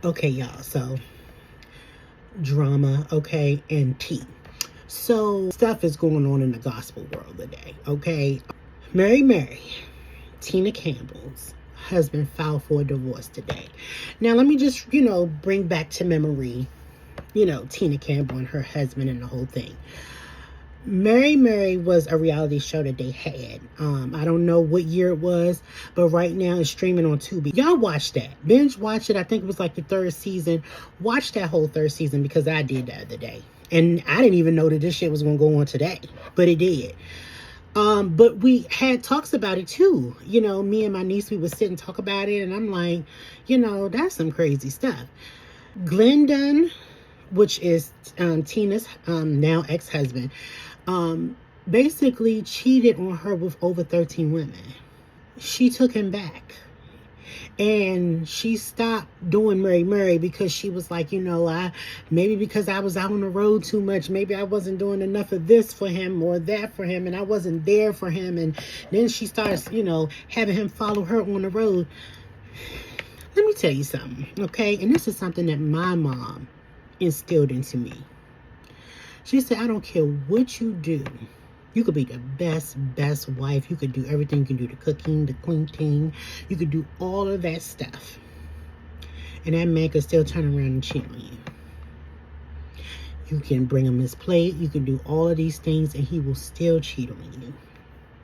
Okay, y'all, so drama, okay, and tea. So stuff is going on in the gospel world today, okay? Mary, Tina Campbell's husband filed for a divorce today. Now let me just, bring back to memory, Tina Campbell and her husband and the whole thing. Mary was a reality show that they had. I don't know what year it was, but right now it's streaming on Tubi. Y'all watch that. Binge watch it. I think it was like the third season. Watch that whole third season because I did the other day. And I didn't even know that this shit was going to go on today, but it did. But we had talks about it too. Me and my niece, we would sit and talk about it. And I'm like, that's some crazy stuff. Glendon, which is Tina's now ex-husband, basically cheated on her with over 13 women. She took him back. And she stopped doing Mary because she was like, maybe because I was out on the road too much, maybe I wasn't doing enough of this for him or that for him, and I wasn't there for him. And then she starts, having him follow her on the road. Let me tell you something, okay? And this is something that my mom instilled into me. She said, I don't care what you do. You could be the best wife. You could do everything. You can do the cooking, the cleaning. You could do all of that stuff. And that man could still turn around and cheat on you. You can bring him his plate. You can do all of these things and he will still cheat on you.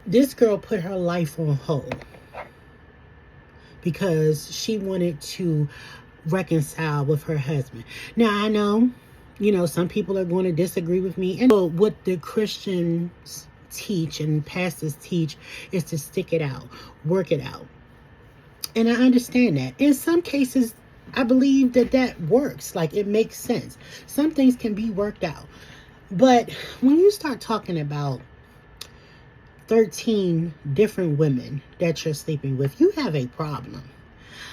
This girl put her life on hold because she wanted to reconcile with her husband. Now, I know, some people are going to disagree with me. And what the Christians teach and pastors teach is to stick it out, work it out. And I understand that. In some cases, I believe that works. Like, it makes sense. Some things can be worked out. But when you start talking about 13 different women that you're sleeping with, you have a problem.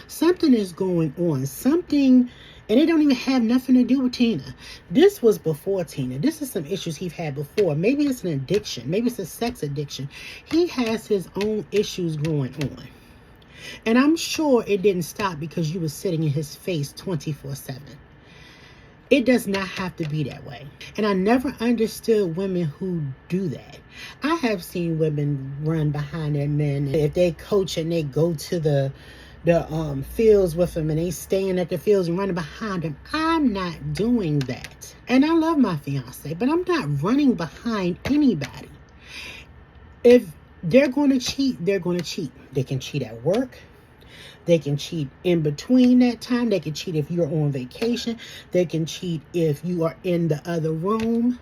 Something is going on. Something, and it don't even have nothing to do with Tina. This was before Tina. This is some issues he's had before. Maybe it's an addiction. Maybe it's a sex addiction. He has his own issues going on. And I'm sure it didn't stop because you were sitting in his face 24/7. It does not have to be that way. And I never understood women who do that. I have seen women run behind their men. If they coach and they go to the fields with them and they staying at the fields and running behind them. I'm not doing that. And I love my fiance, but I'm not running behind anybody. If they're going to cheat, they're going to cheat. They can cheat at work. They can cheat in between that time. They can cheat if you're on vacation. They can cheat if you are in the other room.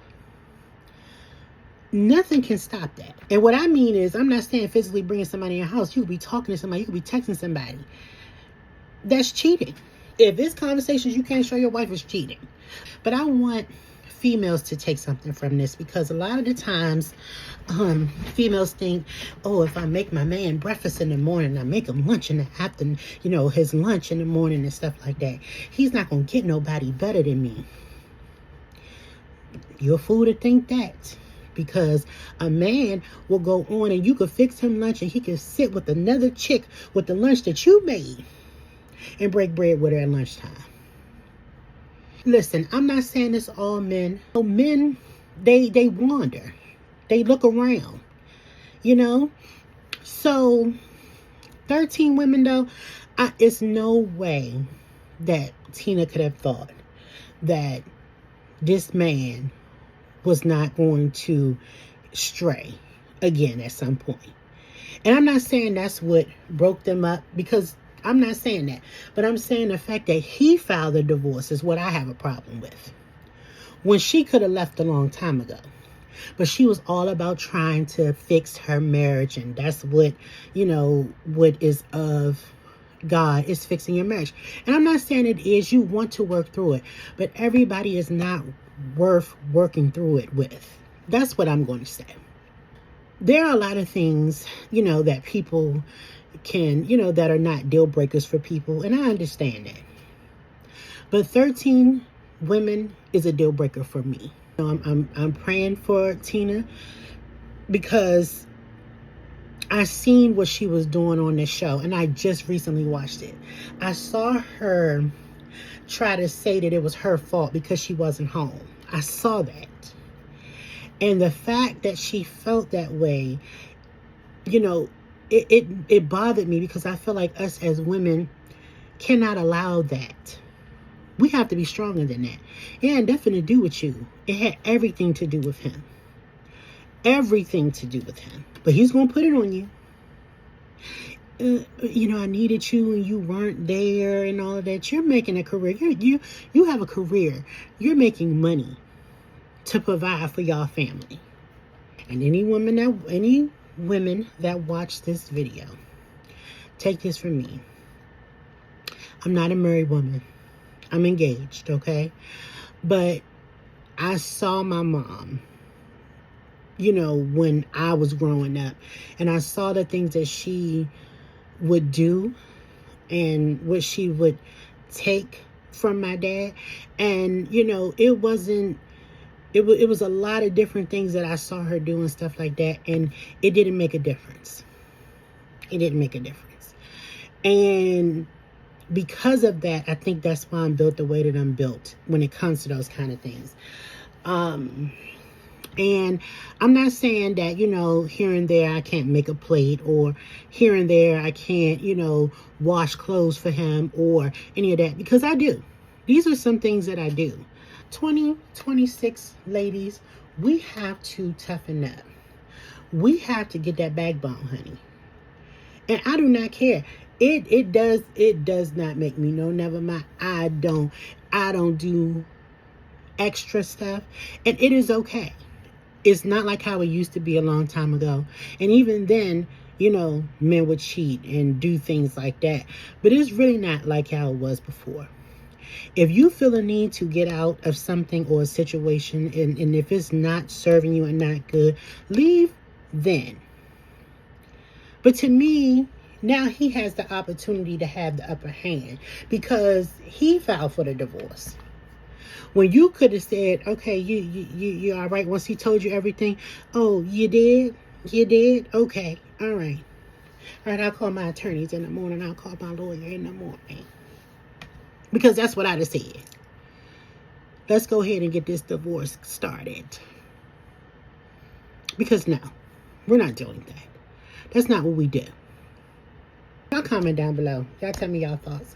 Nothing can stop that. And what I mean is, I'm not saying physically bringing somebody in your house. You could be talking to somebody. You could be texting somebody. That's cheating. If it's conversations you can't show your wife, is cheating. But I want females to take something from this, because a lot of the times females think, oh, if I make my man breakfast in the morning, I make him lunch in the afternoon, his lunch in the morning and stuff like that, he's not going to get nobody better than me. You're a fool to think that. Because a man will go on and you could fix him lunch and he can sit with another chick with the lunch that you made and break bread with her at lunchtime. Listen, I'm not saying it's all men. Men, they wander. They look around, So 13 women though, it's no way that Tina could have thought that this man was not going to stray again at some point. And I'm not saying that's what broke them up, because I'm not saying that. But I'm saying the fact that he filed a divorce is what I have a problem with. When she could have left a long time ago. But she was all about trying to fix her marriage. And that's what, what is of God is fixing your marriage. And I'm not saying it is. You want to work through it. But everybody is not worth working through it with. That's what I'm going to say. There are a lot of things, that people can, that are not deal breakers for people. And I understand that. But 13 women is a deal breaker for me. I'm praying for Tina, because I seen what she was doing on this show, and I just recently watched it. I saw her try to say that it was her fault because she wasn't home. I saw that. And the fact that she felt that way, you know, it bothered me, because I feel like us as women cannot allow that. We have to be stronger than that. It had nothing to do with you. It had everything to do with him. Everything to do with him. But he's going to put it on you. You know, I needed you and you weren't there and all of that. You're making a career. You have a career. You're making money to provide for y'all family. And any women that watch this video, take this from me. I'm not a married woman. I'm engaged, okay? But I saw my mom, you know, when I was growing up. And I saw the things that she would do and what she would take from my dad. And, you know, it was a lot of different things that I saw her do and stuff like that. And it didn't make a difference. It didn't make a difference. And because of that, I think that's why I'm built the way that I'm built when it comes to those kind of things. And I'm not saying that, you know, here and there I can't make a plate, or here and there I can't, you know, wash clothes for him or any of that, because I do. These are some things that I do. 26 ladies, we have to toughen up. We have to get that backbone, honey. And I do not care. It does not make me no, never mind. I don't do extra stuff, and it is okay. It's not like how it used to be a long time ago. And even then, you know, men would cheat and do things like that. But it's really not like how it was before. If you feel a need to get out of something or a situation, and if it's not serving you and not good, leave then. But to me, now he has the opportunity to have the upper hand, because he filed for the divorce. When you could have said, okay, you all right, once he told you everything. Oh, you did? You did? Okay, all right. All right, I'll call my attorneys in the morning. I'll call my lawyer in the morning. Because that's what I'd have said. Let's go ahead and get this divorce started. Because no, we're not doing that. That's not what we do. Y'all comment down below. Y'all tell me y'all thoughts.